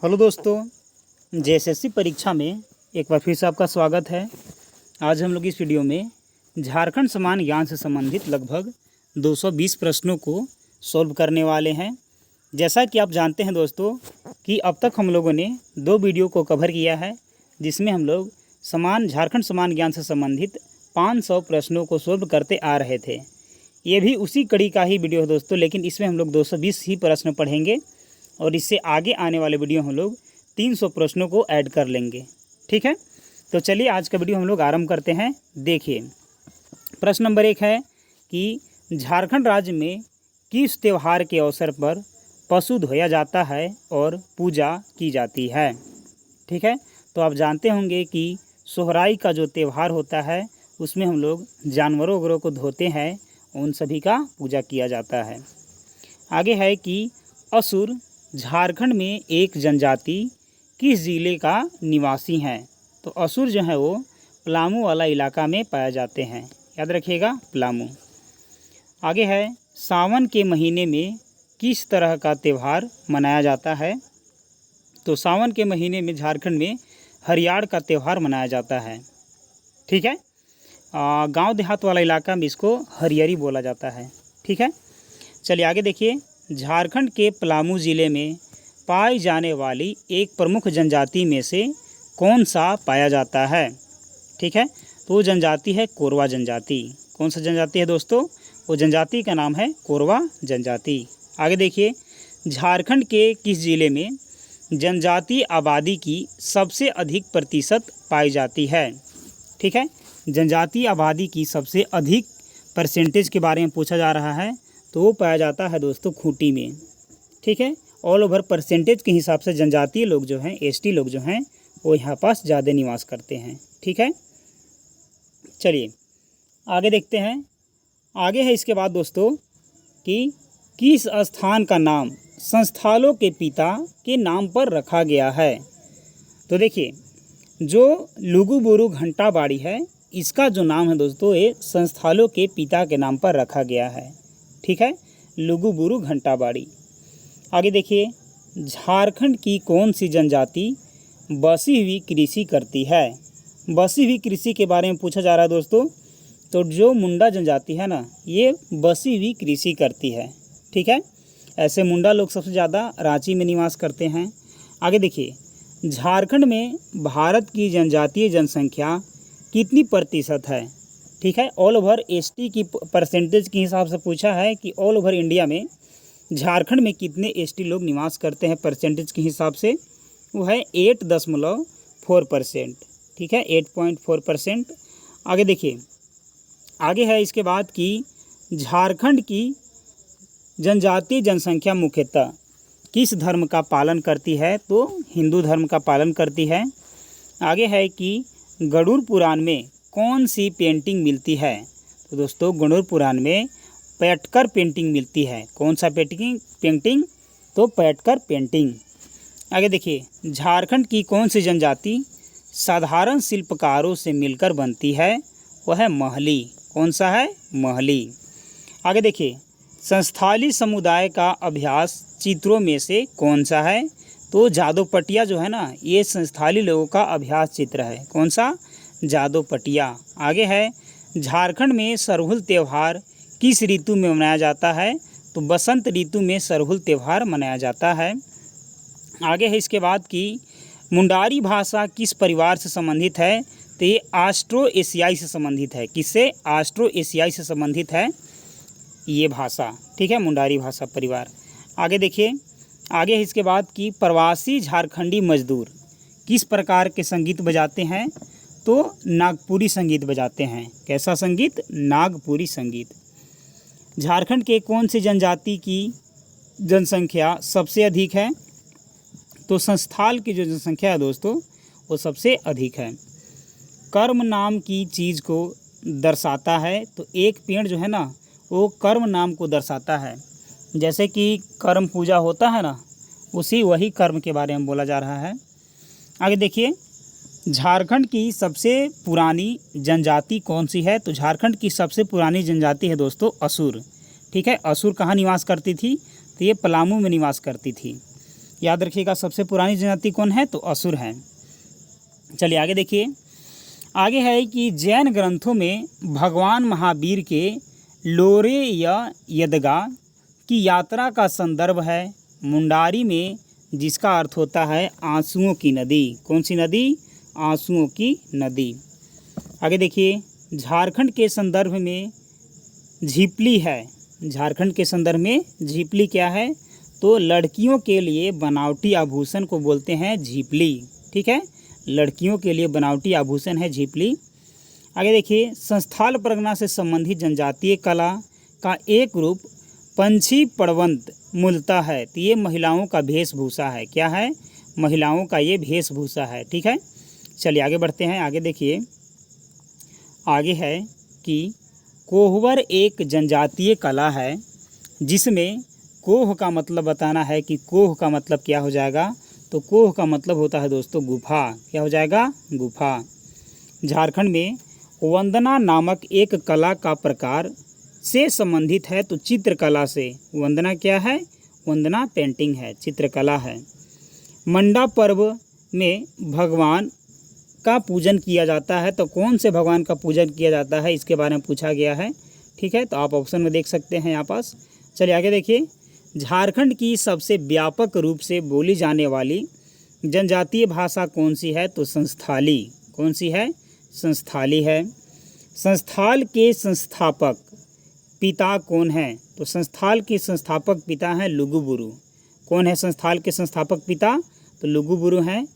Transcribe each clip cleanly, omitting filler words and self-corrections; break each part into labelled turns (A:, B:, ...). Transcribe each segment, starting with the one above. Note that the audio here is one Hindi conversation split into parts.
A: हेलो दोस्तों, जेएसएससी परीक्षा में एक बार फिर से आपका स्वागत है। आज हम लोग इस वीडियो में झारखंड समान ज्ञान से संबंधित लगभग 220 प्रश्नों को सॉल्व करने वाले हैं। जैसा कि आप जानते हैं दोस्तों कि अब तक हम लोगों ने 2 वीडियो को कवर किया है, जिसमें हम लोग झारखंड समान ज्ञान से संबंधित 500 प्रश्नों को सॉल्व करते आ रहे थे। ये भी उसी कड़ी का ही वीडियो है दोस्तों, लेकिन इसमें हम लोग 220 ही प्रश्न पढ़ेंगे और इससे आगे आने वाले वीडियो हम लोग 300 प्रश्नों को ऐड कर लेंगे। ठीक है, तो चलिए आज का वीडियो हम लोग आरंभ करते हैं। देखिए, प्रश्न नंबर 1 है कि झारखंड राज्य में किस त्यौहार के अवसर पर पशु धोया जाता है और पूजा की जाती है। ठीक है, तो आप जानते होंगे कि सोहराई का जो त्यौहार होता है उसमें हम लोग जानवरों वगैरह को धोते हैं, उन सभी का पूजा किया जाता है। आगे है कि असुर झारखंड में एक जनजाति किस ज़िले का निवासी हैं। तो असुर जो है वो पलामू वाला इलाका में पाए जाते हैं, याद रखिएगा, पलामू। आगे है सावन के महीने में किस तरह का त्यौहार मनाया जाता है। तो सावन के महीने में झारखंड में हरियाण का त्यौहार मनाया जाता है। ठीक है, गांव देहात वाला इलाका में इसको हरियरी बोला जाता है। ठीक है, चलिए आगे देखिए, झारखंड के पलामू ज़िले में पाई जाने वाली एक प्रमुख जनजाति में से कौन सा पाया जाता है। ठीक है, तो वो जनजाति है कोरवा जनजाति। कौन सा जनजाति है दोस्तों? वो जनजाति का नाम है कोरवा जनजाति। आगे देखिए, झारखंड के किस ज़िले में जनजातीय आबादी की सबसे अधिक प्रतिशत पाई जाती है। ठीक है, जनजातीय आबादी की सबसे अधिक परसेंटेज के बारे में पूछा जा रहा है, तो वो पाया जाता है दोस्तों खूंटी में। ठीक है, ऑल ओवर परसेंटेज के हिसाब से जनजातीय लोग जो हैं, एसटी लोग जो हैं, वो यहाँ पास ज़्यादा निवास करते हैं। ठीक है, चलिए आगे देखते हैं। आगे है इसके बाद दोस्तों कि किस स्थान का नाम संस्थालों के पिता के नाम पर रखा गया है। तो देखिए, जो लुगुबुरु घंटा बाड़ी है, इसका जो नाम है दोस्तों, ये संस्थालों के पिता के नाम पर रखा गया है। ठीक है, लुगुबुरु घंटा बाड़ी। आगे देखिए, झारखंड की कौन सी जनजाति बसी हुई कृषि करती है। बसी हुई कृषि के बारे में पूछा जा रहा है दोस्तों। तो जो मुंडा जनजाति है ना, ये बसी हुई कृषि करती है। ठीक है, ऐसे मुंडा लोग सबसे ज़्यादा रांची में निवास करते हैं। आगे देखिए, झारखंड में भारत की जनजातीय जनसंख्या कितनी प्रतिशत है। ठीक है, ऑल ओवर एसटी की परसेंटेज के हिसाब से पूछा है कि ऑल ओवर इंडिया में झारखंड में कितने एसटी लोग निवास करते हैं परसेंटेज के हिसाब से। वो है 8.4%। ठीक है, 8.4%। आगे देखिए, आगे है इसके बाद कि झारखंड की जनजातीय जनसंख्या मुख्यतः किस धर्म का पालन करती है। तो हिंदू धर्म का पालन करती है। आगे है कि गरुड़ पुराण में कौन सी पेंटिंग मिलती है। तो दोस्तों, गरुड़ पुराण में पैटकर पेंटिंग मिलती है। कौन सा पेंटिंग? तो पैटकर पेंटिंग। आगे देखिए, झारखंड की कौन सी जनजाति साधारण शिल्पकारों से मिलकर बनती है। वह है महली। कौन सा है? महली। आगे देखिए, संस्थाली समुदाय का अभ्यास चित्रों में से कौन सा है। तो जादोपटिया जो है ना, ये संस्थाली लोगों का अभ्यास चित्र है। कौन सा? जादोपटिया। आगे है, झारखंड में सरहुल त्यौहार किस ऋतु में मनाया जाता है। तो बसंत ऋतु में सरहुल त्यौहार मनाया जाता है। आगे है इसके बाद कि मुंडारी भाषा किस परिवार से संबंधित है। तो ये ऑस्ट्रो एशियाई से संबंधित है। किससे? ऑस्ट्रो एशियाई से संबंधित है ये भाषा। ठीक है, मुंडारी भाषा परिवार। आगे देखिए, आगे है इसके बाद कि प्रवासी झारखंडी मजदूर किस प्रकार के संगीत बजाते हैं। तो नागपुरी संगीत बजाते हैं। कैसा संगीत? नागपुरी संगीत। झारखंड के कौन सी जनजाति की जनसंख्या सबसे अधिक है। तो संस्थाल की जो जनसंख्या है दोस्तों, वो सबसे अधिक है। कर्म नाम की चीज़ को दर्शाता है। तो एक पेड़ जो है ना, वो कर्म नाम को दर्शाता है। जैसे कि कर्म पूजा होता है ना, वही कर्म के बारे में बोला जा रहा है। आगे देखिए, झारखंड की सबसे पुरानी जनजाति कौन सी है। तो झारखंड की सबसे पुरानी जनजाति है दोस्तों असुर। ठीक है, असुर कहाँ निवास करती थी। तो ये पलामू में निवास करती थी। याद रखिएगा सबसे पुरानी जनजाति कौन है, तो असुर है। चलिए आगे देखिए, आगे है कि जैन ग्रंथों में भगवान महावीर के लोरे या यदगा की यात्रा का संदर्भ है मुंडारी में, जिसका अर्थ होता है आंसुओं की नदी। कौन सी नदी, आंसुओं की नदी। आगे देखिए, झारखंड के संदर्भ में झिपली है। झारखंड के संदर्भ में झिपली क्या है, तो लड़कियों के लिए बनावटी आभूषण को बोलते हैं झिपली। ठीक है, लड़कियों के लिए बनावटी आभूषण है झिपली। आगे देखिए, संस्थाल परगना से संबंधित जनजातीय कला का एक रूप पंछी पड़वंत मूलतः है। तो ये महिलाओं का वेशभूषा है। क्या है, महिलाओं का ये वेशभूषा है। ठीक है, चलिए आगे बढ़ते हैं। आगे देखिए, आगे है कि कोहबर एक जनजातीय कला है जिसमें कोह का मतलब बताना है कि कोह का मतलब क्या हो जाएगा, तो कोह का मतलब होता है दोस्तों गुफा। क्या हो जाएगा, गुफा। झारखंड में वंदना नामक एक कला का प्रकार से संबंधित है, तो चित्रकला से। वंदना क्या है, वंदना पेंटिंग है, चित्रकला है। मंडा पर्व में भगवान का पूजन किया जाता है, तो कौन से भगवान का पूजन किया जाता है, इसके बारे में पूछा गया है। ठीक है, तो आप ऑप्शन में देख सकते हैं यहाँ पास। चलिए आगे देखिए, झारखंड की सबसे व्यापक रूप से बोली जाने वाली जनजातीय भाषा कौन सी है, तो संस्थाली। कौन सी है, संस्थाली है। संस्थाल के संस्थापक पिता कौन है, तो संस्थाल के संस्थापक पिता हैं लुगुबुरु। कौन है संस्थाल के संस्थापक पिता, तो लुगुबुरु हैं।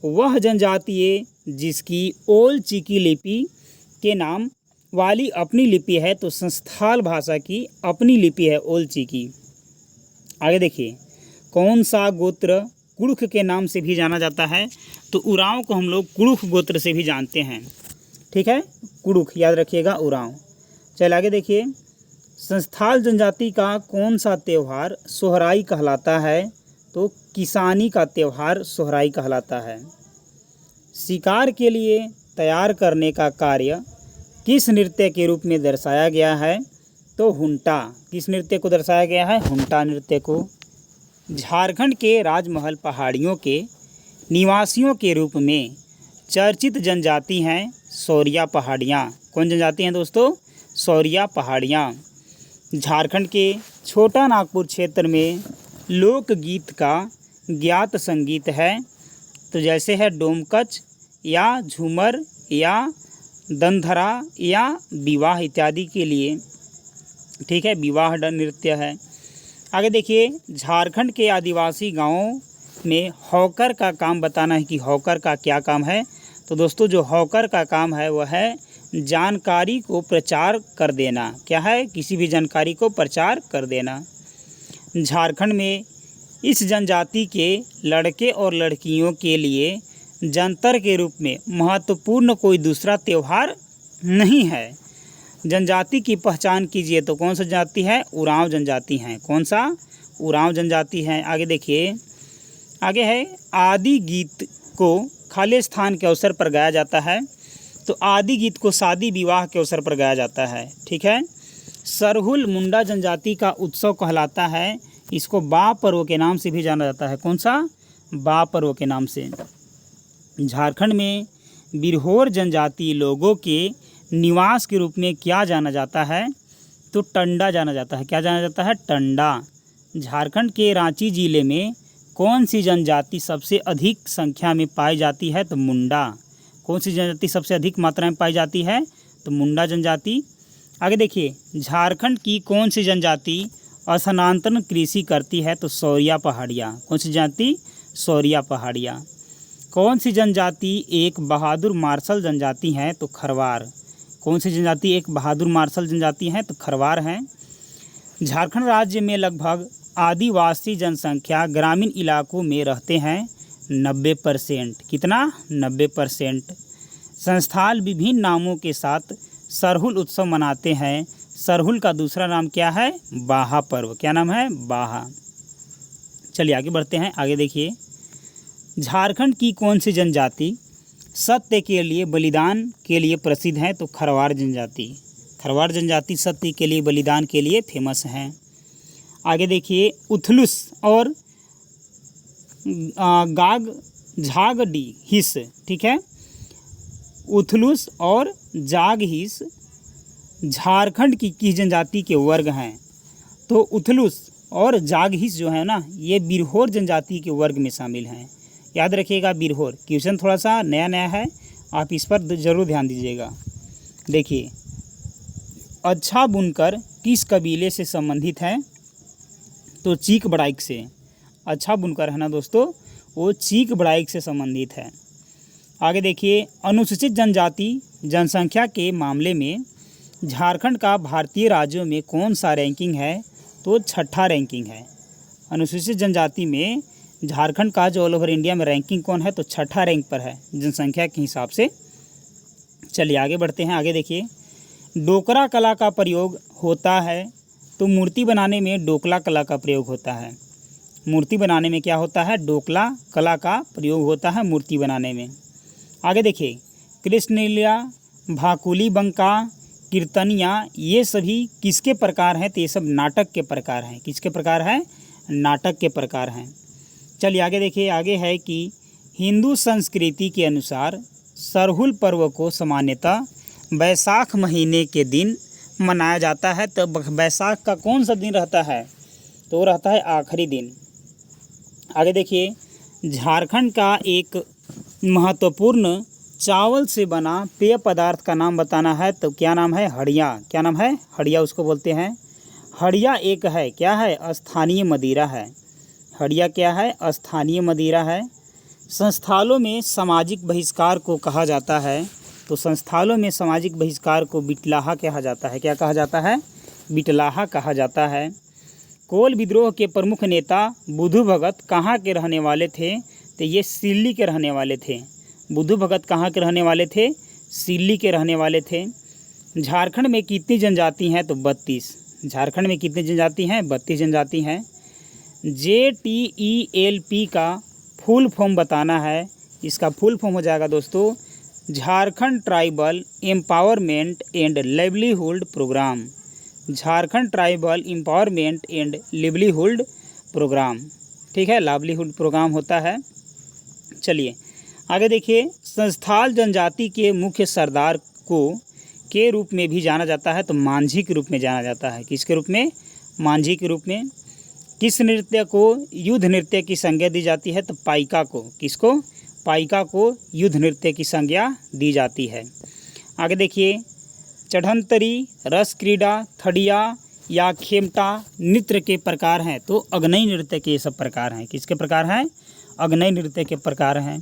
A: वह जनजातीय जिसकी ओल चिकी लिपि के नाम वाली अपनी लिपि है, तो संस्थाल भाषा की अपनी लिपि है ओल चिकी। आगे देखिए, कौन सा गोत्र कुड़ुख के नाम से भी जाना जाता है, तो उरांव को हम लोग कुड़ुख गोत्र से भी जानते हैं। ठीक है, कुड़ुख याद रखिएगा, उरांव। चल आगे देखिए, संस्थाल जनजाति का कौन सा त्यौहार सोहराई कहलाता है, तो किसानी का त्यौहार सोहराई कहलाता है। शिकार के लिए तैयार करने का कार्य किस नृत्य के रूप में दर्शाया गया है, तो हुंटा। किस नृत्य को दर्शाया गया है, हुंटा नृत्य को। झारखंड के राजमहल पहाड़ियों के निवासियों के रूप में चर्चित जनजाति हैं सौरिया पहाड़ियाँ। कौन जनजाति हैं दोस्तों, सौरिया पहाड़ियाँ। झारखंड के छोटा नागपुर क्षेत्र में लोकगीत का ज्ञात संगीत है, तो जैसे है डोमकच या झूमर या दंधरा या विवाह इत्यादि के लिए। ठीक है, विवाह नृत्य है। आगे देखिए, झारखंड के आदिवासी गांवों में हॉकर का काम बताना है कि हॉकर का क्या काम है, तो दोस्तों जो हॉकर का काम है वह है जानकारी को प्रचार कर देना। क्या है, किसी भी जानकारी को प्रचार कर देना। झारखंड में इस जनजाति के लड़के और लड़कियों के लिए जंतर के रूप में महत्वपूर्ण कोई दूसरा त्यौहार नहीं है। जनजाति की पहचान कीजिए, तो कौन सा जनजाति है, उरांव जनजाति है। कौन सा, उरांव जनजाति है। आगे देखिए, आगे है आदि गीत को खाली स्थान के अवसर पर गाया जाता है, तो आदि गीत को शादी विवाह के अवसर पर गाया जाता है। ठीक है, सरहुल मुंडा जनजाति का उत्सव कहलाता है, इसको बा पर्व के नाम से भी जाना जाता है। कौन सा, बा पर्व के नाम से। झारखंड में बिरहोर जनजाति लोगों के निवास के रूप में क्या जाना जाता है, तो टंडा जाना जाता है। क्या जाना जाता है, टंडा। झारखंड के रांची जिले में कौन सी जनजाति सबसे अधिक संख्या में पाई जाती है, तो मुंडा। कौन सी जनजाति सबसे अधिक मात्रा में पाई जाती है, तो मुंडा जनजाति। आगे देखिए, झारखंड की कौन सी जनजाति स्थानांतरण कृषि करती है, तो सौरिया पहाड़ियाँ। कौन सी जनजाति, सौरिया पहाड़ियाँ। कौन सी जनजाति एक बहादुर मार्शल जनजाति है, तो खरवार। कौन सी जनजाति एक बहादुर मार्शल जनजाति है, तो खरवार हैं। झारखंड राज्य में लगभग आदिवासी जनसंख्या ग्रामीण इलाकों में रहते हैं 90%। कितना, 90%। संस्थाल विभिन्न नामों के साथ सरहुल उत्सव मनाते हैं। सरहुल का दूसरा नाम क्या है, बाहा पर्व। क्या नाम है, बाहा। चलिए आगे बढ़ते हैं। आगे देखिए, झारखंड की कौन सी जनजाति सत्य के लिए बलिदान के लिए प्रसिद्ध है, तो खरवार जनजाति। खरवार जनजाति सत्य के लिए बलिदान के लिए फेमस हैं। आगे देखिए, उथलुस और गाग झाग डी हिस, ठीक है। उथलुस और जाग हिस झारखंड की किस जनजाति के वर्ग हैं? तो उथलुस और जाग हिस जो है ना, ये बिरहोर जनजाति के वर्ग में शामिल हैं। याद रखिएगा बिरहोर। क्वेश्चन थोड़ा सा नया नया है, आप इस पर ज़रूर ध्यान दीजिएगा। देखिए, अच्छा बुनकर किस कबीले से संबंधित है? तो चीक बड़ाइक से। अच्छा बुनकर है ना दोस्तों, वो चीक बड़ाइक से संबंधित है। आगे देखिए, अनुसूचित जनजाति जनसंख्या के मामले में झारखंड का भारतीय राज्यों में कौन सा रैंकिंग है? तो छठा रैंकिंग है। अनुसूचित जनजाति में झारखंड का जो ऑल ओवर इंडिया में रैंकिंग कौन है? तो छठा रैंक पर है जनसंख्या के हिसाब से। चलिए आगे बढ़ते हैं। आगे देखिए, डोकरा कला का प्रयोग होता है। तो मूर्ति बनाने में डोकला कला का प्रयोग होता है। मूर्ति बनाने में क्या होता है? डोकला कला का प्रयोग होता है मूर्ति बनाने में। आगे देखिए, कृष्णलीला, भाकुली बंका, कीर्तनिया, ये सभी किसके प्रकार हैं? तो ये सब नाटक के प्रकार हैं। किसके प्रकार हैं? नाटक के प्रकार हैं। चलिए आगे देखिए, आगे है कि हिंदू संस्कृति के अनुसार सरहुल पर्व को सामान्यतः बैसाख महीने के दिन मनाया जाता है। तो बैसाख का कौन सा दिन रहता है? तो रहता है आखिरी दिन। आगे देखिए, झारखंड का एक महत्वपूर्ण चावल से बना पेय पदार्थ का नाम बताना है। तो क्या नाम है? हड़िया। क्या नाम है? हड़िया उसको बोलते हैं। हड़िया एक है, क्या है? स्थानीय मदिरा है। हड़िया क्या है? स्थानीय मदिरा है। संस्थानों में सामाजिक बहिष्कार को कहा जाता है। तो संस्थानों में सामाजिक बहिष्कार को बिटलाहा कहा जाता है। क्या कहा जाता है? बिटलाहा कहा जाता है। कोल विद्रोह के प्रमुख नेता बुद्धू भगत कहाँ के रहने वाले थे? तो ये सिल्ली के रहने वाले थे। बुद्धू भगत कहाँ के रहने वाले थे? सिल्ली के रहने वाले थे। झारखंड में कितनी जनजाति हैं? तो 32। झारखंड में कितनी जनजाति हैं? 32 जनजाति हैं। JTELP का फुल फॉर्म बताना है। इसका फुल फॉर्म हो जाएगा दोस्तों Jharkhand tribal empowerment and livelihood programme. Jharkhand tribal empowerment and livelihood programme, ठीक है, लाइवलीहुड प्रोग्राम होता है। चलिए आगे देखिए, संस्थाल जनजाति के मुख्य सरदार को के रूप में भी जाना जाता है। तो मांझी के रूप में जाना जाता है। किसके रूप में? मांझी के रूप में। किस नृत्य को युद्ध नृत्य की संज्ञा दी जाती है? तो पाइका को। किसको? पाइका को युद्ध नृत्य की संज्ञा दी जाती है। आगे देखिए, चढ़ंतरी, रस क्रीड़ा, थड़िया या खेमटा नृत्य के प्रकार हैं। तो अग्नई नृत्य के ये सब प्रकार हैं। किसके प्रकार हैं? अग्नई नृत्य के प्रकार हैं।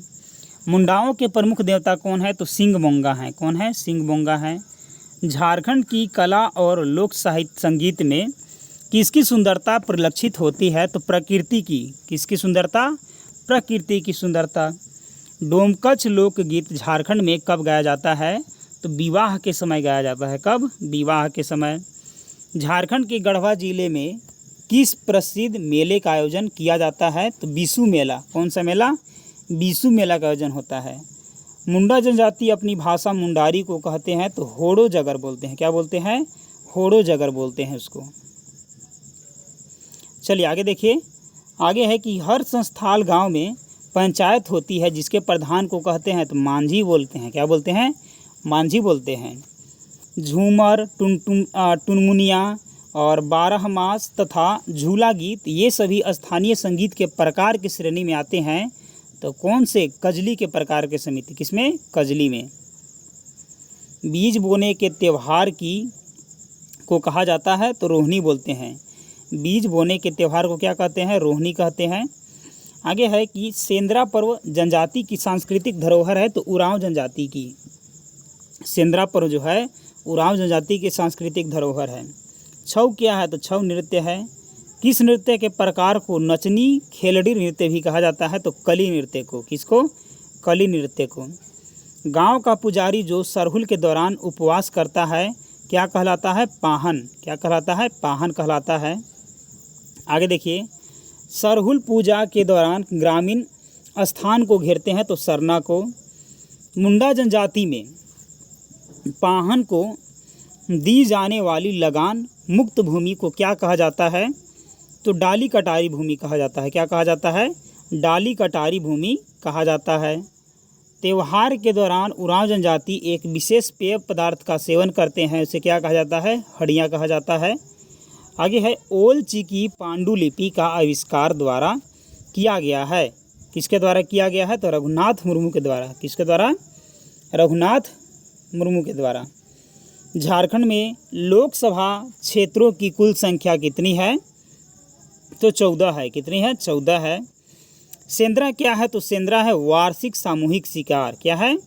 A: मुंडाओं के प्रमुख देवता कौन है? तो सिंह बोंगा हैं। कौन है? सिंह बोंगा हैं। झारखंड की कला और लोक साहित्य संगीत में किसकी सुंदरता परिलक्षित होती है? तो प्रकृति की। किसकी सुंदरता? प्रकृति की सुंदरता। डोमकच लोकगीत झारखंड में कब गाया जाता है? तो विवाह के समय गाया जाता है। कब? विवाह के समय। झारखंड के गढ़वा जिले में किस प्रसिद्ध मेले का आयोजन किया जाता है? तो बिशु मेला। कौन सा मेला? बिशु मेला का आयोजन होता है। मुंडा जनजाति अपनी भाषा मुंडारी को कहते हैं। तो होड़ो जगर बोलते हैं। क्या बोलते हैं? होड़ो जगर बोलते हैं उसको। चलिए आगे देखिए, आगे है कि हर संस्थाल गांव में पंचायत होती है जिसके प्रधान को कहते हैं। तो मांझी बोलते हैं। क्या बोलते हैं? मांझी बोलते हैं। झूमर, टुनमुनिया और 12 मास तथा झूला गीत ये सभी स्थानीय संगीत के प्रकार की श्रेणी में आते हैं। तो कौन से? कजली के प्रकार के समिति। किसमें? कजली में। बीज बोने के त्यौहार को कहा जाता है। तो रोहनी बोलते हैं। बीज बोने के त्यौहार को क्या कहते हैं? रोहनी कहते हैं। आगे है कि सेंद्रा पर्व जनजाति की सांस्कृतिक धरोहर है। तो उरांव जनजाति की। सेंद्रा पर्व जो है उरांव जनजाति की सांस्कृतिक धरोहर है। छऊ क्या है? तो छऊ नृत्य है। किस नृत्य के प्रकार को नचनी खेलड़ी नृत्य भी कहा जाता है? तो कली नृत्य को। किसको? कली नृत्य को। गांव का पुजारी जो सरहुल के दौरान उपवास करता है क्या कहलाता है? पाहन। क्या कहलाता है? पाहन कहलाता है। आगे देखिए, सरहुल पूजा के दौरान ग्रामीण स्थान को घेरते हैं। तो सरना को। मुंडा जनजाति में पाहन को दी जाने वाली लगान मुक्त भूमि को क्या कहा जाता है? तो डाली कटारी भूमि कहा जाता है। क्या कहा जाता है? डाली कटारी भूमि कहा जाता है। त्यौहार के दौरान उरांव जनजाति एक विशेष पेय पदार्थ का सेवन करते हैं, उसे क्या कहा जाता है? हड़िया कहा जाता है। आगे है ओल चिकी पांडुलिपि का आविष्कार द्वारा किया गया है। किसके द्वारा किया गया है? तो रघुनाथ मुर्मू के द्वारा। किसके द्वारा? रघुनाथ मुर्मू के द्वारा। झारखंड में लोकसभा क्षेत्रों की कुल संख्या कितनी है? तो 14 है। कितनी है? 14 है। सेंद्रा क्या है? तो सेंद्रा है वार्षिक सामूहिक शिकार। क्या है?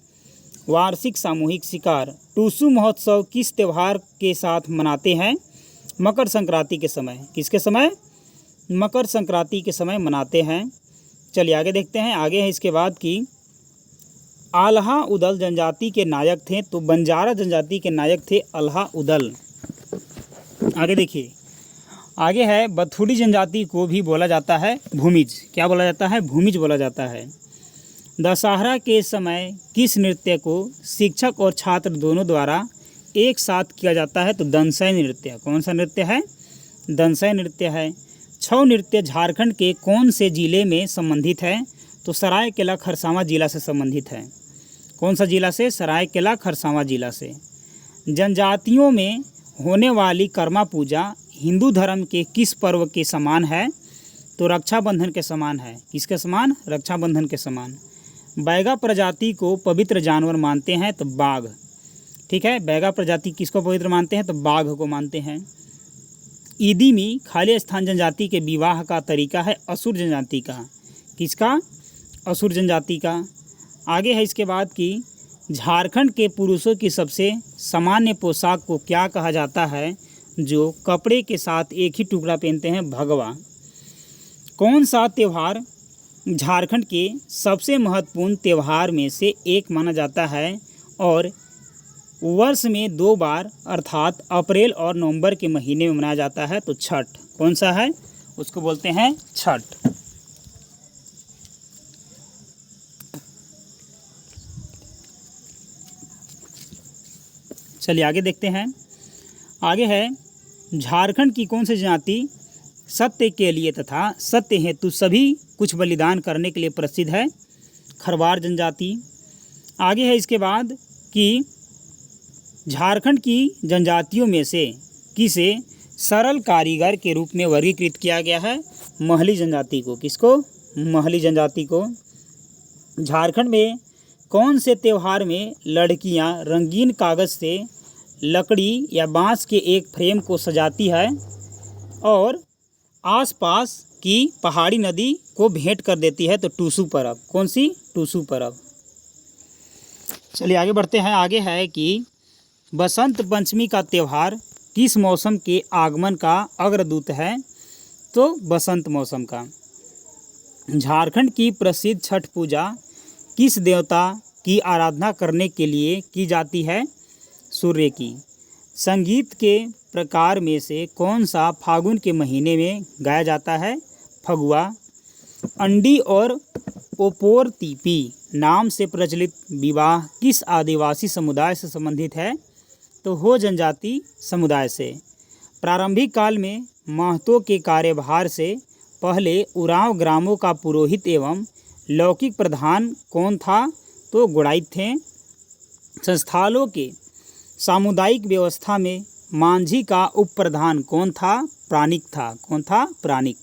A: वार्षिक सामूहिक शिकार। टूसू महोत्सव किस त्यौहार के साथ मनाते हैं? मकर संक्रांति के समय। किसके समय? मकर संक्रांति के समय मनाते हैं। चलिए आगे देखते हैं। आगे है इसके बाद कि आल्हा उदल जनजाति के नायक थे, तो बंजारा जनजाति के नायक थे आल्हा उदल। आगे देखिए, आगे है बथुड़ी जनजाति को भी बोला जाता है भूमिज। क्या बोला जाता है? भूमिज बोला जाता है। दशहरा के समय किस नृत्य को शिक्षक और छात्र दोनों द्वारा एक साथ किया जाता है? तो दंसय नृत्य। कौन सा नृत्य है? दंसय नृत्य है। छऊ नृत्य झारखंड के कौन से जिले में संबंधित है? तो सरायकेला खरसावां जिला से संबंधित है। कौन सा जिला से? सरायकेला खरसावां जिला से। जनजातियों में होने वाली कर्मा पूजा हिंदू धर्म के किस पर्व के समान है? तो रक्षाबंधन के समान है। किसके समान? रक्षाबंधन के समान। बैगा प्रजाति को पवित्र जानवर मानते हैं, तो बाघ। ठीक है, बैगा प्रजाति किसको पवित्र मानते हैं? तो बाघ को मानते हैं। ईदीमी खाली स्थान जनजाति के विवाह का तरीका है असुर जनजाति का। किसका? असुर जनजाति का। आगे है इसके बाद कि झारखंड के पुरुषों की सबसे सामान्य पोशाक को क्या कहा जाता है जो कपड़े के साथ एक ही टुकड़ा पहनते हैं? भगवा। कौन सा त्यौहार झारखंड के सबसे महत्वपूर्ण त्यौहार में से एक माना जाता है और वर्ष में 2 बार अर्थात अप्रैल और नवंबर के महीने में मनाया जाता है? तो छठ। कौन सा है? उसको बोलते हैं छठ। चलिए आगे देखते हैं। आगे है झारखंड की कौन सी जनजाति सत्य के लिए तथा सत्य हेतु सभी कुछ बलिदान करने के लिए प्रसिद्ध है? खरवार जनजाति। आगे है इसके बाद कि झारखंड की जनजातियों में से किसे सरल कारीगर के रूप में वर्गीकृत किया गया है? महली जनजाति को। किसको? महली जनजाति को। झारखंड में कौन से त्यौहार में लड़कियां रंगीन कागज से लकड़ी या बांस के एक फ्रेम को सजाती है और आसपास की पहाड़ी नदी को भेंट कर देती है? तो टूसू पर्व। कौन सी? टूसू पर्व। चलिए आगे बढ़ते हैं। आगे है कि बसंत पंचमी का त्यौहार किस मौसम के आगमन का अग्रदूत है? तो बसंत मौसम का। झारखंड की प्रसिद्ध छठ पूजा किस देवता की आराधना करने के लिए की जाती है? सूर्य की। संगीत के प्रकार में से कौन सा फागुन के महीने में गाया जाता है? फगुआ। अंडी और ओपोरतीपी नाम से प्रचलित विवाह किस आदिवासी समुदाय से संबंधित है? तो हो जनजाति समुदाय से। प्रारंभिक काल में महतों के कार्यभार से पहले उरांव ग्रामों का पुरोहित एवं लौकिक प्रधान कौन था? तो गुड़ाइत थे। संस्थानों के सामुदायिक व्यवस्था में मांझी का उप प्रधान कौन था? प्राणिक था। कौन था? प्राणिक।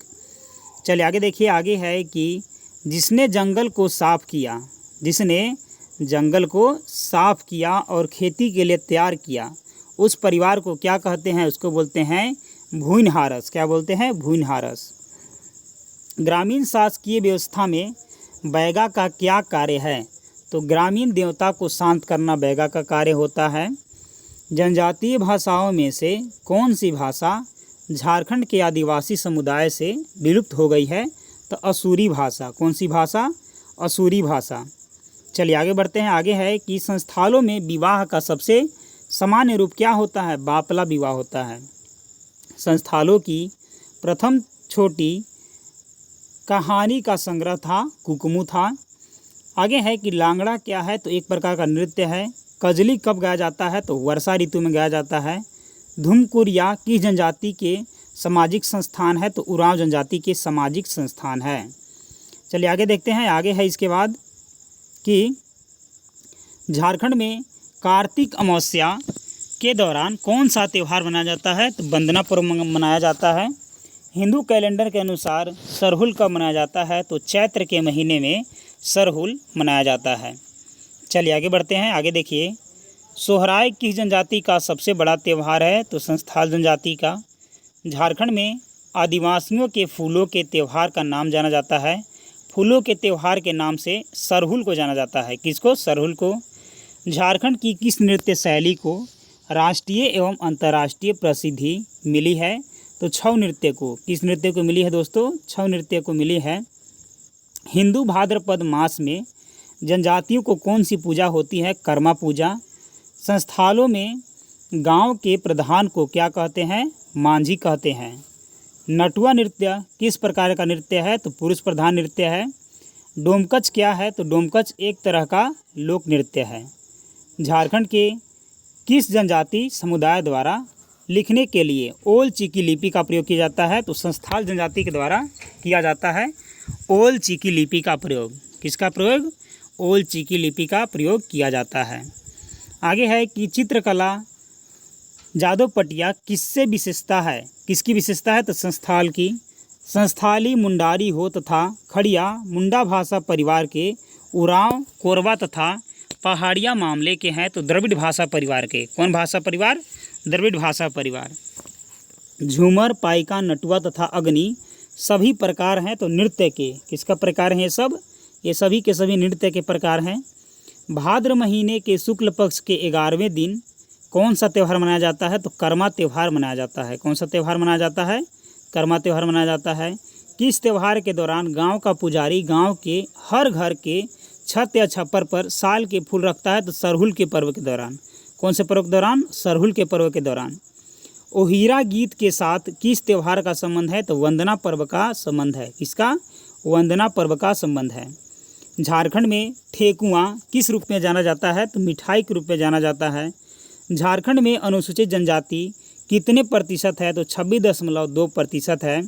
A: चलिए आगे देखिए। आगे है कि जिसने जंगल को साफ किया, जिसने जंगल को साफ किया और खेती के लिए तैयार किया, उस परिवार को क्या कहते हैं? उसको बोलते हैं भूइनहारस। क्या बोलते हैं? भूइनहारस। ग्रामीण शासकीय व्यवस्था में बैगा का क्या कार्य है? तो ग्रामीण देवता को शांत करना बैगा का कार्य होता है। जनजातीय भाषाओं में से कौन सी भाषा झारखंड के आदिवासी समुदाय से विलुप्त हो गई है? तो असूरी भाषा। कौन सी भाषा? असूरी भाषा। चलिए आगे बढ़ते हैं। आगे है कि संस्थानों में विवाह का सबसे सामान्य रूप क्या होता है? बापला विवाह होता है। संस्थानों की प्रथम छोटी कहानी का संग्रह था कुकमू था। आगे है कि लांगड़ा क्या है? तो एक प्रकार का नृत्य है। कजली कब गाया जाता है? तो वर्षा ऋतु में गाया जाता है। धुमकुरिया किस जनजाति के सामाजिक संस्थान है? तो उरांव जनजाति के सामाजिक संस्थान है। चलिए आगे देखते हैं। आगे है इसके बाद कि झारखंड में कार्तिक अमावस्या के दौरान कौन सा त्यौहार मनाया जाता है? तो वंदना पर्व मनाया जाता है। हिंदू कैलेंडर के अनुसार सरहुल कब मनाया जाता है? तो चैत्र के महीने में सरहुल मनाया जाता है। चलिए आगे बढ़ते हैं। आगे देखिए, सोहराय किस जनजाति का सबसे बड़ा त्यौहार है? तो संथाल जनजाति का। झारखंड में आदिवासियों के फूलों के त्यौहार का नाम जाना जाता है। फूलों के त्यौहार के नाम से सरहुल को जाना जाता है। किसको? सरहुल को। झारखंड की किस नृत्य शैली को राष्ट्रीय एवं अंतर्राष्ट्रीय प्रसिद्धि मिली है? तो छऊ नृत्य को। किस नृत्य को मिली है दोस्तों? छऊ नृत्य को मिली है। हिंदू भाद्रपद मास में जनजातियों को कौन सी पूजा होती है? कर्मा पूजा। संस्थानों में गांव के प्रधान को क्या कहते हैं? मांझी कहते हैं। नटुआ नृत्य किस प्रकार का नृत्य है? तो पुरुष प्रधान नृत्य है। डोमकच क्या है? तो डोमकच एक तरह का लोक नृत्य है। झारखंड के किस जनजाति समुदाय द्वारा लिखने के लिए ओल चिकी लिपि का प्रयोग किया जाता है? तो संथाल जनजाति के द्वारा किया जाता है ओल चिकी लिपि का प्रयोग। किसका प्रयोग? ओल चिकी लिपि का प्रयोग किया जाता है। आगे है कि चित्रकला जादवपटिया किससे विशेषता है? किसकी विशेषता है? तो संथाल की। संथाली मुंडारी हो तथा खड़िया मुंडा भाषा परिवार के, उरांव कोरबा तथा पहाड़िया मामले के हैं तो द्रविड़ भाषा परिवार के। कौन भाषा परिवार? द्रविड़ भाषा परिवार। झूमर, पाइका, नटुआ तथा अग्नि सभी प्रकार हैं तो नृत्य के। किसका प्रकार है ये सब? ये सभी के सभी नृत्य के प्रकार हैं। भाद्र महीने के शुक्ल पक्ष के 11वें दिन कौन सा त्यौहार मनाया जाता है? तो कर्मा त्यौहार मनाया जाता है। कौन सा त्यौहार मनाया जाता है? कर्मा त्यौहार मनाया जाता है। किस त्यौहार के दौरान गांव का पुजारी गांव के हर घर के छत या छप्पर पर साल के फूल रखता है? तो सरहुल के पर्व के दौरान। कौन से पर्व के दौरान? सरहुल के पर्व के दौरान। ओहिरा गीत के साथ किस त्यौहार का संबंध है? तो वंदना पर्व का संबंध है। किसका? वंदना पर्व का संबंध है। झारखंड में ठेकुआ किस रूप में जाना जाता है? तो मिठाई के रूप में जाना जाता है। झारखंड में अनुसूचित जनजाति कितने प्रतिशत है? तो 26.2% है।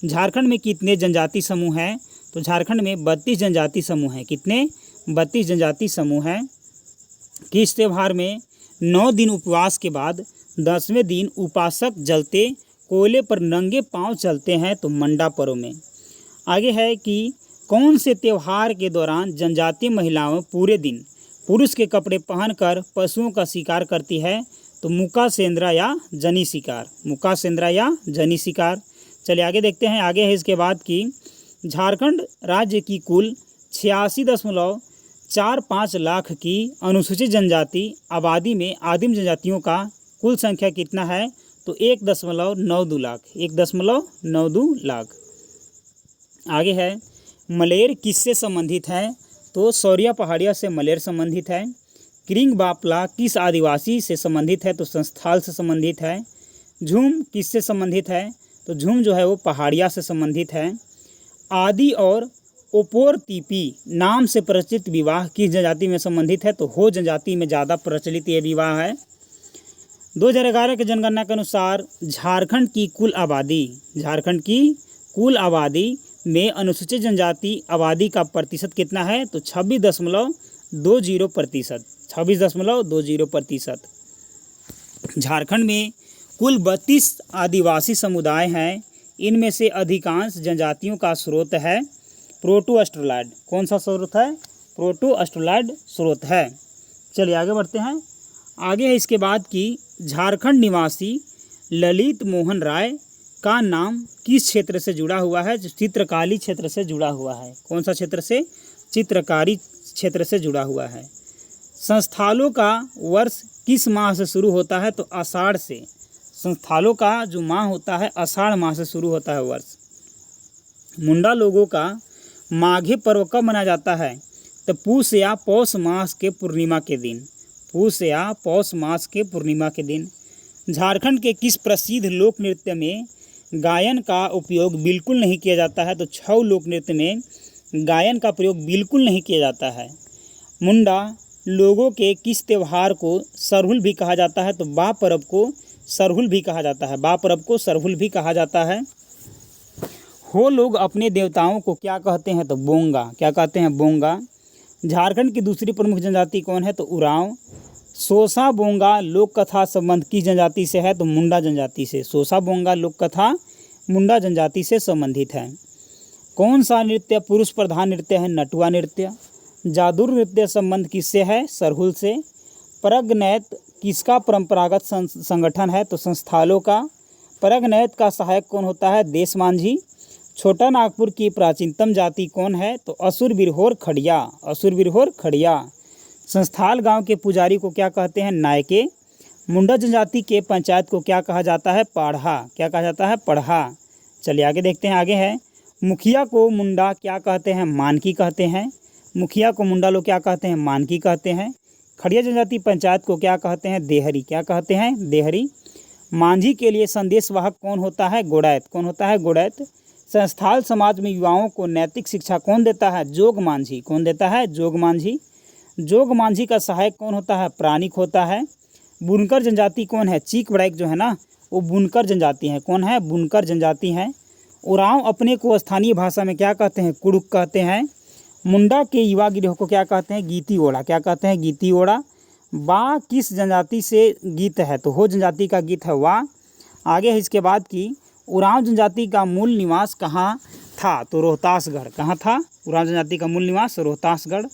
A: झारखंड में कितने जनजाति समूह हैं? तो झारखंड में 32 जनजाति समूह हैं। कितने? 32 जनजाति समूह हैं। किस त्यौहार में 9 दिन उपवास के बाद 10वें दिन उपासक जलते कोयले पर नंगे पांव चलते हैं? तो मंडा पर्व में। आगे है कि कौन से त्यौहार के दौरान जनजातीय महिलाएं पूरे दिन पुरुष के कपड़े पहनकर पशुओं का शिकार करती है? तो मुका सेंद्रा या जनी शिकार। मुका सेंद्रा या जनी शिकार। चलिए आगे देखते हैं। आगे है इसके बाद कि झारखंड राज्य की कुल 86.45 लाख की अनुसूचित जनजाति आबादी में आदिम जनजातियों का कुल संख्या कितना है? तो 1.92 लाख। 1.92 लाख। आगे है मलेर किससे संबंधित है? तो सौरिया पहाड़िया से मलेर संबंधित है। क्रिंग बापला किस आदिवासी से संबंधित है? तो संथाल से संबंधित है। झूम किससे संबंधित है? तो झूम जो है वो पहाड़िया से संबंधित है। आदि और ओपोर तीपी नाम से प्रचलित विवाह किस जनजाति में संबंधित है? तो हो जनजाति में ज़्यादा प्रचलित ये विवाह है। 2011 की जनगणना के अनुसार झारखंड की कुल आबादी में अनुसूचित जनजाति आबादी का प्रतिशत कितना है? तो 26.20%। 26.20%। झारखंड में कुल 32 आदिवासी समुदाय हैं। इनमें से अधिकांश जनजातियों का स्रोत है प्रोटो ऑस्ट्रेलॉयड। कौन सा स्रोत है? प्रोटो ऑस्ट्रेलॉयड स्रोत है। चलिए आगे बढ़ते हैं। आगे है इसके बाद कि झारखंड निवासी ललित मोहन राय का नाम किस क्षेत्र से जुड़ा हुआ है? चित्रकारी क्षेत्र से जुड़ा हुआ है। कौन सा क्षेत्र से? चित्रकारी क्षेत्र से जुड़ा हुआ है। संस्थालों का वर्ष किस माह से शुरू होता है? तो आषाढ़ से। संस्थालों का जो माह होता है आषाढ़ माह से शुरू होता है वर्ष। मुंडा लोगों का माघे पर्व कब मनाया जाता है? तो पूष या पौष मास के पूर्णिमा के दिन। पूष या पौष मास के पूर्णिमा के दिन। झारखंड के किस प्रसिद्ध लोक नृत्य में गायन का उपयोग बिल्कुल नहीं किया जाता है? तो छऊ लोक नृत्य में गायन का प्रयोग बिल्कुल नहीं किया जाता है। मुंडा लोगों के किस त्यौहार को सरहुल भी कहा जाता है? तो बा पर्व को सरहुल भी कहा जाता है। बा पर्व को सरहुल भी कहा जाता है। हो लोग अपने देवताओं को क्या कहते हैं? तो बोंगा। क्या कहते हैं? बोंगा। झारखंड की दूसरी प्रमुख जनजाति कौन है? तो उरांव। सोसा बोंगा लोक कथा संबंध किस जनजाति से है? तो मुंडा जनजाति से। सोसा बोंगा लोक कथा मुंडा जनजाति से संबंधित है। कौन सा नृत्य पुरुष प्रधान नृत्य है? नटुआ नृत्य। जादुर नृत्य संबंध किससे है? सरहुल से। परगनैत किसका परंपरागत संगठन है? तो संस्थालों का। परगनैत का सहायक कौन होता है? देश मांझी। छोटा नागपुर की प्राचीनतम जाति कौन है? तो असुर बिरहोर खड़िया। असुर बिरहोर खड़िया। संस्थाल गांव के पुजारी को क्या कहते हैं? नायके। मुंडा जनजाति के पंचायत को क्या कहा जाता है? पाढ़ा। क्या कहा जाता है? पढ़ा। चलिए आगे देखते हैं। आगे है मुखिया को मुंडा क्या कहते हैं? मानकी कहते हैं। मुखिया को मुंडा लोग क्या कहते हैं? मानकी कहते हैं। खड़िया जनजाति पंचायत को क्या कहते हैं? देहरी। क्या कहते हैं? देहरी। मांझी के लिए संदेशवाहक कौन होता है? गोड़ैत। कौन होता है? गोड़ैत। संस्थाल समाज में युवाओं को नैतिक शिक्षा कौन देता है? जोग मांझी। कौन देता है? जोग मांझी। जोग मांझी का सहायक कौन होता है? प्राणिक होता है। बुनकर जनजाति कौन है? चीक बड़ैक जो है ना, वो बुनकर जनजाति है। कौन है? बुनकर जनजाति है। उरांव अपने को स्थानीय भाषा में क्या कहते हैं? कुड़ुक कहते हैं। मुंडा के युवा गिरोह को क्या कहते हैं? गीती ओड़ा। क्या कहते हैं? गीती ओड़ा। बा किस जनजाति से गीत है? तो हो जनजाति का गीत है वा। आगे है इसके बाद की उरांव जनजाति का मूल निवास कहाँ था? तो रोहतासगढ़। कहाँ था उरांव जनजाति का मूल निवास? रोहतासगढ़।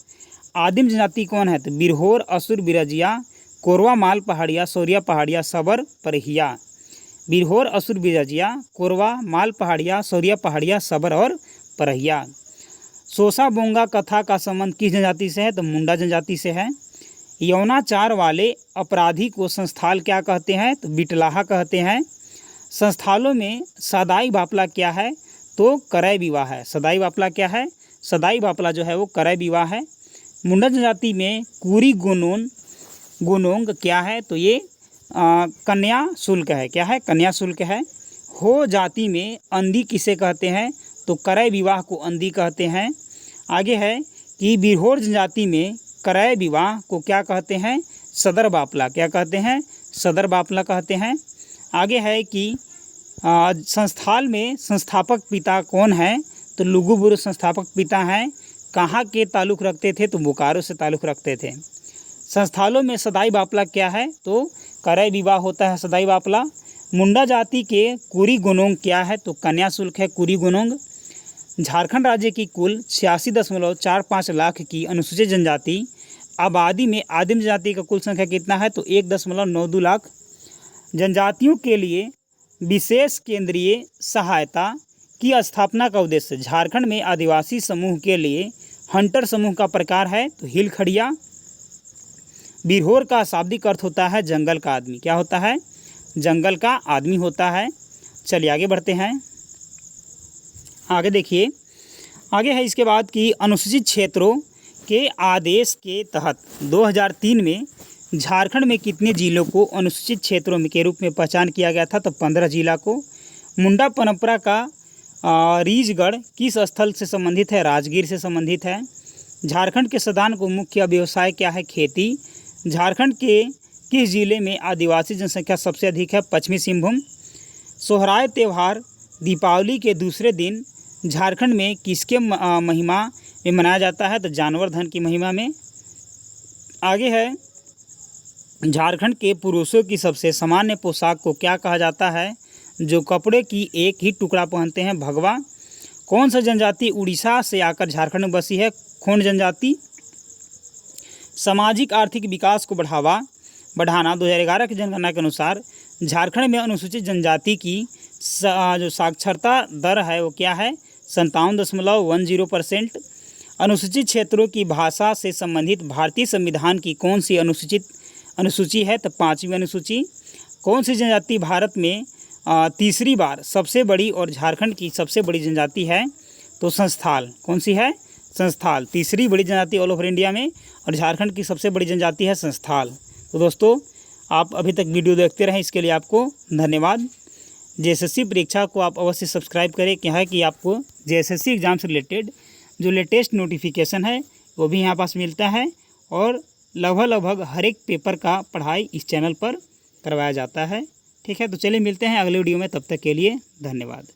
A: आदिम जनजाति कौन है? तो बिरहोर, असुर, बिरजिया, कोरवा, माल पहाड़िया, सौरिया पहाड़िया, सबर, परहिया। बिरहोर, असुर, बिरजिया, कोरवा, माल पहाड़िया, सौरिया पहाड़िया, सबर और परहिया। सोसा बोंगा कथा का संबंध किस जनजाति से है? तो मुंडा जनजाति से है। यौनाचार वाले अपराधी को संस्थाल क्या कहते हैं? तो बिटलाहा कहते हैं। संस्थालों में सदाई बापला क्या है? तो करय विवाह है। सदाई बापला क्या है? सदाई बापला जो है वो करय विवाह है। मुंडा जनजाति में कुरी गोनोंग क्या है? तो ये कन्या शुल्क है। क्या है? कन्या शुल्क है। हो जाति में अंधी किसे कहते हैं? तो करय विवाह को अंधी कहते हैं। आगे है कि बिरहोर जनजाति में करय विवाह को क्या कहते हैं? सदर बापला। क्या कहते हैं? सदर बापला कहते हैं। आगे है कि संस्थाल में संस्थापक पिता कौन है? तो लुगुबुरु संस्थापक पिता हैं। कहाँ के ताल्लुक़ रखते थे? तो बोकारो से ताल्लुक़ रखते थे। संस्थालों में सदाई बापला क्या है? तो करय विवाह होता है सदाई बापला। मुंडा जाति के कुरी गोनोंग क्या है? तो कन्या शुल्क है कुरी गोनोंग। झारखंड राज्य की कुल 86.45 लाख की अनुसूचित जनजाति आबादी में आदिम जनजाति का कुल संख्या कितना है? तो 1.92 लाख। जनजातियों के लिए विशेष केंद्रीय सहायता की स्थापना का उद्देश्य झारखंड में आदिवासी समूह के लिए हंटर समूह का प्रकार है। तो हिल खड़िया। बिरहोर का शाब्दिक अर्थ होता है जंगल का आदमी। क्या होता है? जंगल का आदमी होता है। चलिए आगे बढ़ते हैं। आगे देखिए। आगे है इसके बाद कि अनुसूचित क्षेत्रों के आदेश के तहत 2003 में झारखंड में कितने जिलों को अनुसूचित क्षेत्रों के रूप में पहचान किया गया था? तो 15 जिला को। मुंडा परंपरा का रीजगढ़ किस स्थल से संबंधित है? राजगीर से संबंधित है। झारखंड के सदान को मुख्य व्यवसाय क्या है? खेती। झारखंड के किस जिले में आदिवासी जनसंख्या सबसे अधिक है? पश्चिमी सिंहभूम। सोहराय त्यौहार दीपावली के दूसरे दिन झारखंड में किसके महिमा में मनाया जाता है? तो जानवर धन की महिमा में। आगे है झारखंड के पुरुषों की सबसे सामान्य पोशाक को क्या कहा जाता है? जो कपड़े की एक ही टुकड़ा पहनते हैं? भगवा। कौन सा जनजाति उड़ीसा से आकर झारखंड में बसी है? खोंड जनजाति। सामाजिक आर्थिक विकास को बढ़ाना 2011 की जनगणना के अनुसार झारखंड में अनुसूचित जनजाति की जो साक्षरता दर है वो क्या है? 57.10%। अनुसूचित क्षेत्रों की भाषा से संबंधित भारतीय संविधान की कौन सी अनुसूची है? तो 5वीं अनुसूची। कौन सी जनजाति भारत में तीसरी बार सबसे बड़ी और झारखंड की सबसे बड़ी जनजाति है? तो संस्थाल। कौन सी है? संस्थाल। तीसरी बड़ी जनजाति ऑल ओवर इंडिया में और झारखंड की सबसे बड़ी जनजाति है संस्थाल। तो दोस्तों आप अभी तक वीडियो देखते रहें, इसके लिए आपको धन्यवाद। जेएसएससी परीक्षा को आप अवश्य सब्सक्राइब करें। क्या है कि आपको जेएसएससी एग्ज़ाम से रिलेटेड जो लेटेस्ट नोटिफिकेशन है वो भी यहाँ पास मिलता है और लगभग हर एक पेपर का पढ़ाई इस चैनल पर करवाया जाता है। ठीक है, तो चलिए मिलते हैं अगले वीडियो में, तब तक के लिए धन्यवाद।